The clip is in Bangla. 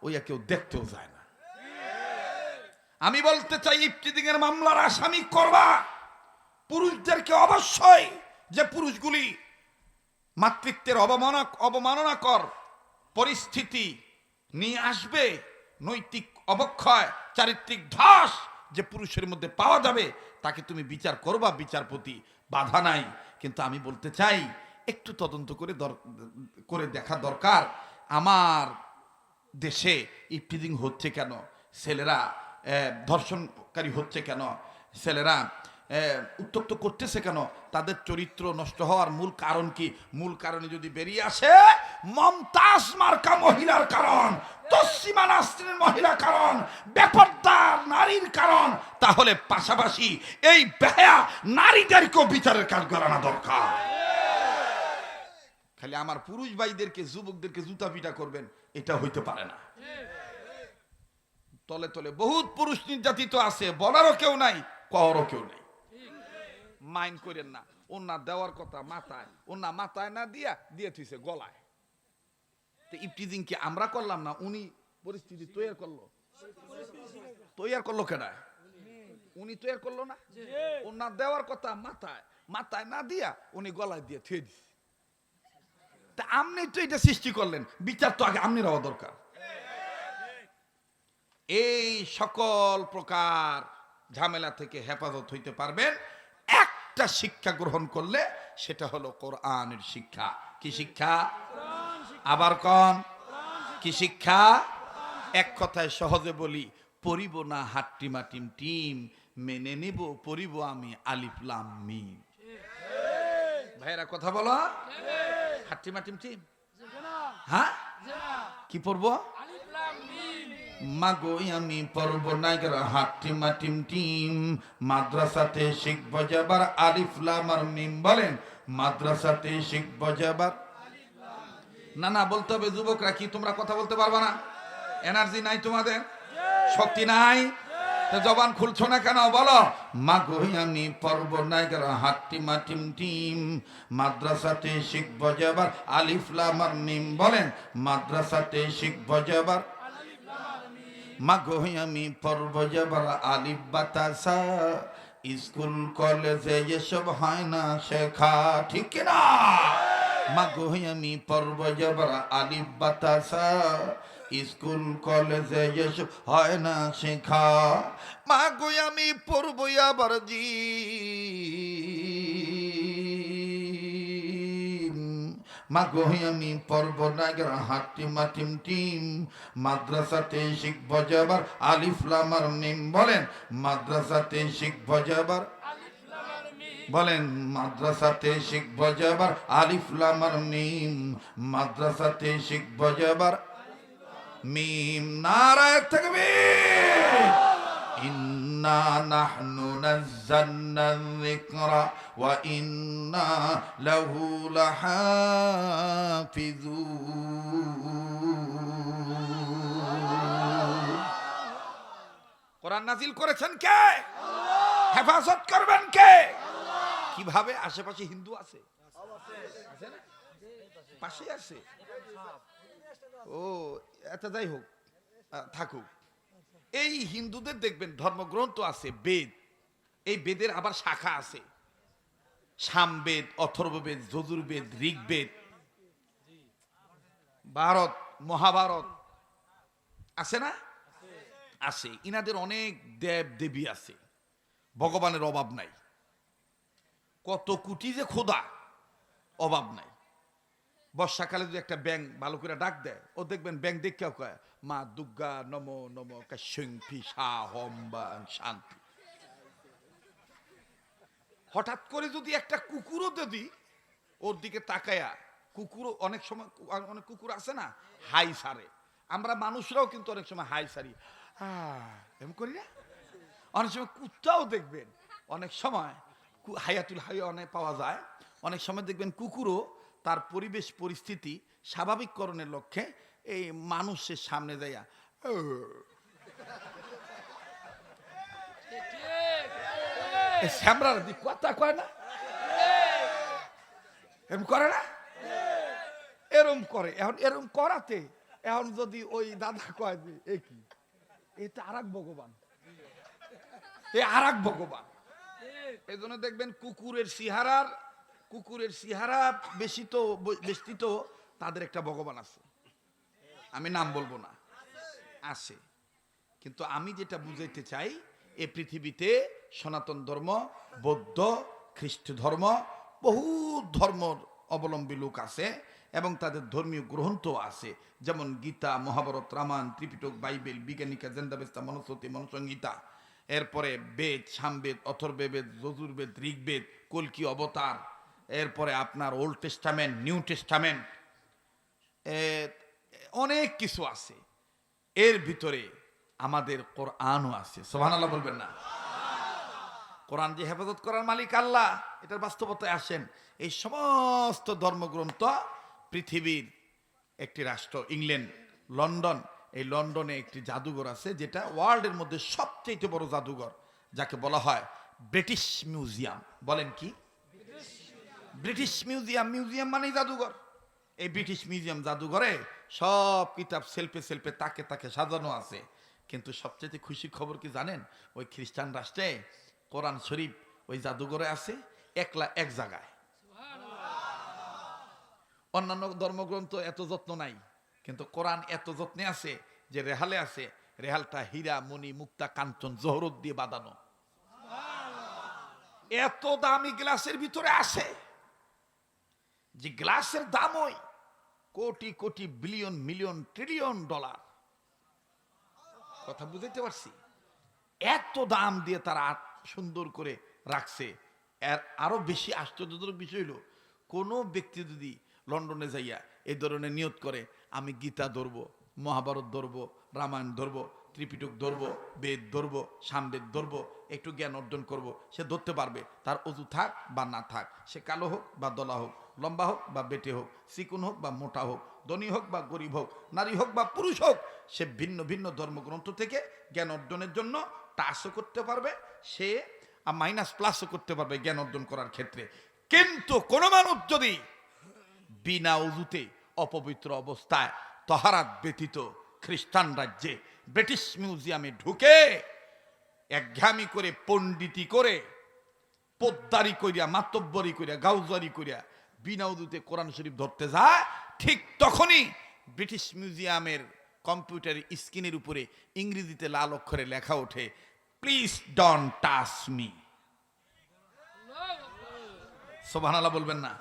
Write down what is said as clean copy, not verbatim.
ওইয়া কেউ দেখতেও যায় না। আমি বলতে চাই, ইফতিজিং এর মামলার আসামি করবা পুরুষদেরকে অবশ্যই, যে পুরুষগুলি মাতৃত্বের অবমাননাকর পরিস্থিতি নিয়ে আসবে, নৈতিক অবক্ষয়, চারিত্রিক ধস যে পুরুষের মধ্যে পাওয়া যাবে, তাকে তুমি বিচার করবা, বিচারপতি বাধা নাই। কিন্তু আমি বলতে চাই, একটু তদন্ত করে দেখা দরকার, আমার দেশে ইফতিজিং হচ্ছে কেন, ছেলেরা ধর্ষণকারী হচ্ছে কেন, ছেলেরা উত্তক্ত করতেছে কেন, তাদের চরিত্র নষ্ট হওয়ার মূল কারণ কি? মূল কারণে যদি বেরিয়ে আসে মমতাজ মার্কা মহিলার কারণ, তসলিমা নাসরিনের মহিলা কারণ, বেপরদার নারীর কারণ, তাহলে পাশাপাশি এই বেহায়া নারীদেরকেও বিচারের কাজ করানো দরকার। খালি আমার পুরুষ ভাইদেরকে, যুবকদেরকে জুতা পিটা করবেন, এটা হইতে পারে না। তলে তলে বহুত পুরুষ নির্যাতিত আছে, বলারও কেউ নাই, কওয়ারও কেউ নাই। মাইন্ড করেন না, ওনা দেওয়ার কথা মাথায়, ওনা মাথায় না দিয়ে থুইছে গলায়। তো ইফতিজিং কি আমরা করলাম না, উনি পরিস্থিতি তৈরি করলো? তৈরি করলো কেডা? উনি তৈরি করলো না? ওনা দেওয়ার কথা মাথায় না দিয়া উনি গলায় দিয়ে থুয়ে দিছে। তা আপনি তো এটা সৃষ্টি করলেন, বিচার তো আগে আপনি হওয়া দরকার। এই সকল প্রকার ঝামেলা থেকে হেফাজত হইতে পারবেন একটা শিক্ষা গ্রহণ করলে, সেটা হলো কোরআনের শিক্ষা। কি শিক্ষা? আবার কোন কি শিক্ষা? এক কথায় সহজে বলি, পড়িব না হাট্টিমা টিম টিম, মেনে নিব পড়িব আমি আলিফ লাম মিম। ভাইরা কথা বলো, হাট্টিমা টিম টিম, হ্যাঁ কি পড়বো? মাগোই আমি পড়ব না হাট্টিমা টিম টিম, মাদ্রাসাতে শিখব যাবার আলিফ লাম আর মিম। বলেন, মাদ্রাসাতে শিখব যাবার। না বলতে হবে। যুবকরা কি তোমরা কথা বলতে পারবা না? এনার্জি নাই তোমাদের, শক্তি নাই, তো জবান খুলছো না কেন? বলো, মাগোই আমি পড়ব না হাট্টিমা টিম টিম, মাদ্রাসাতে শিখব যাবার আলিফ লাম আর মিম। বলেন, মাদ্রাসাতে শিখব যাবার, মাগোই আমি পড়ব যাবার আলিফ বাতাসা, স্কুল কলেজে এসব হয় না শেখা। ঠিক কিনা? মাগোই আমি পড়ব যাবার আলিফ বাতাসা, স্কুল কলেজে এসব হয় না শেখা। মাগোই আমি পড়ব আবার জি, মাগোই আমি পড়ব না হাট্টিমা টিম টিম, মাদ্রাসাতে শিখব যাবার আলিফ লাম আর মিম। বলেন, মাদ্রাসাতে শিখব যাবার, বলেন মাদ্রাসাতে শিখব যাবার আলিফ লাম আর মিম, মাদ্রাসাতে শিখব যাবার মিম। নারায়ে তাকবীর। ইন্না নাহনু নাযালনা যিকরা ওয়া ইন্না লাহু লাহাফিজুন। কোরআন নাজিল করেছেন কে? হেফাজত করবেন কে? কিভাবে? আশেপাশে হিন্দু আছে, পাশে আছে। ও এটা যাই হোক, থাকুক। এই হিন্দুদের দেখবেন ধর্মগ্রন্থ আছে, বেদ। এই বেদের আবার শাখা আছে, সামবেদ, অথর্ববেদ, যজুর্বেদ, ঋগ্বেদ, ভারত, মহাভারত আছে না? আছে। ইনাদের অনেক দেব দেবী আছে, ভগবানের অভাব নাই। কত কোটি যে খোদা, অভাব নাই। বর্ষাকালে যদি একটা ব্যাং ভালো করে ডাক দেয়, ও দেখবেন ব্যাং দেখে কয়, মা দুর্গা নমো নমো কাশ্যং ফিসা হম বা শান্তি। হঠাৎ করে যদি একটা কুকুরও যদি ওর দিকে তাকায়া, কুকুরও অনেক সময়, অনেক কুকুর আছে না হাই সারে, আমরা মানুষরাও কিন্তু অনেক সময় হাই সারি, এমন করি না? অনেক সময় কুত্তাও দেখবেন, অনেক সময় হায়াতুল হাইওয়ানে পাওয়া যায়। অনেক সময় দেখবেন কুকুরও তার পরিবেশ পরিস্থিতি স্বাভাবিককরণের লক্ষ্যে এই মানুষের সামনে যাইয়া শ্যামরার দিক কথা কয় না, এরম করে না? এরম করে। এখন এরম করাতে এখন যদি ওই দাদা কয় যে এ কি, এটা আর এক ভগবান, এ আর এক ভগবান। এই জন্য দেখবেন কুকুরের সিহারা বেশি তো তাদের একটা ভগবান আছে, আমি নাম বলবো না, আছে। কিন্তু আমি যেটা বুঝাইতে চাই, এ পৃথিবীতে সনাতন ধর্ম, বৌদ্ধ, খ্রিস্ট ধর্ম, বহু ধর্মর অবলম্বী লোক আছে এবং তাদের ধর্মীয় গ্রন্থ আছে, যেমন গীতা, মহাভারত, রামায়ণ, ত্রিপিটক, বাইবেল, বিজ্ঞানিকা, জেন্দাবেস্তা, মনুস্মৃতি, মনুসংহিতা, এরপরে বেদ, সামবেদ, অথর্ববেদ, যজুর্বেদ, ঋগ্বেদ, কল্কি অবতার, এরপরে আপনার ওল্ড টেস্টামেন্ট, নিউ টেস্টামেন্ট, অনেক কিছু আছে। এর ভিতরে আমাদের কোরআনও আছে, সুবহানাল্লাহ বলবেন না? কোরআন যে হেফাজত করার মালিক আল্লাহ, এটার বাস্তবতায় আসেন। এই সমস্ত ধর্মগ্রন্থ পৃথিবীর একটি রাষ্ট্র ইংল্যান্ড, লন্ডন, এই লন্ডনে একটি জাদুঘর আছে, যেটা ওয়ার্ল্ডের মধ্যে সবচেয়ে বড় জাদুঘর, যাকে বলা হয় ব্রিটিশ মিউজিয়াম। বলেন কি? British museum. মিউজিয়াম মানেই জাদুঘর। এই ব্রিটিশ মিউজিয়াম জাদুঘরে সব কিতাব সেলফে তাকে তাকে সাজানো আছে। কিন্তু সবচেয়ে খুশি খবর কি জানেন? ওই খ্রিস্টান রাষ্ট্রে কোরআন শরীফ ওই জাদুঘরে আছে একলা এক জায়গায়। অন্যান্য ধর্মগ্রন্থ এত যত্ন নাই, কিন্তু কোরআন এত যত্নে আছে যে রেহালে আছে, রেহালটা হীরা, মণি, মুক্তা, কাঞ্চন, জহরত দিয়ে বাঁধানো। এত দামি গ্লাসের ভিতরে আসে যে গ্লাসের দাম ওই crore crore, billion, million, trillion dollar. কথা বুঝাইতে পারছি? এত দাম দিয়ে তারা সুন্দর করে রাখছে। এর আরো বেশি আশ্চর্যজনক বিষয় হলো, কোনো ব্যক্তি যদি লন্ডনে যাইয়া এই ধরনের নিয়ত করে, আমি গীতা ধরবো, মহাভারত ধরবো, রামায়ণ ধরবো, ত্রিপিটক ধরবো, বেদ ধরবো, সামবেদ ধরবো, একটু জ্ঞান অর্জন করব, সে ধরতে পারবে। তার অজু থাক বা না থাক, সে কালো হোক বা দলা হোক, লম্বা হোক বা বেটে হোক, চিকুন হোক বা মোটা হোক, ধনী হোক বা গরিব হোক, নারী হোক বা পুরুষ হোক, সে ভিন্ন ভিন্ন ধর্মগ্রন্থ থেকে জ্ঞান অর্জনের জন্য টাচও করতে পারবে, সে মাইনাস প্লাসও করতে পারবে জ্ঞান অর্জন করার ক্ষেত্রে। কিন্তু কোন মানুষ যদি বিনা উযুতে অপবিত্র অবস্থায় তহারাত ব্যতীত খ্রিস্টান রাজ্যে ব্রিটিশ মিউজিয়ামে ঢুকে একঘামি করে, পণ্ডিতি করে, পোদ্দারি করিয়া, মাতব্বরি করিয়া, গাউজারি করিয়া বিনা উযুতে কোরআন শরীফ ধরতে যায়, ঠিক তখনই ব্রিটিশ মিউজিয়ামের কম্পিউটার স্ক্রিনের উপরে ইংরেজিতে লাল অক্ষরে লেখা ওঠে, প্লিজ ডোন্ট টাচ মি। সুবহানাল্লাহ বলবেন না?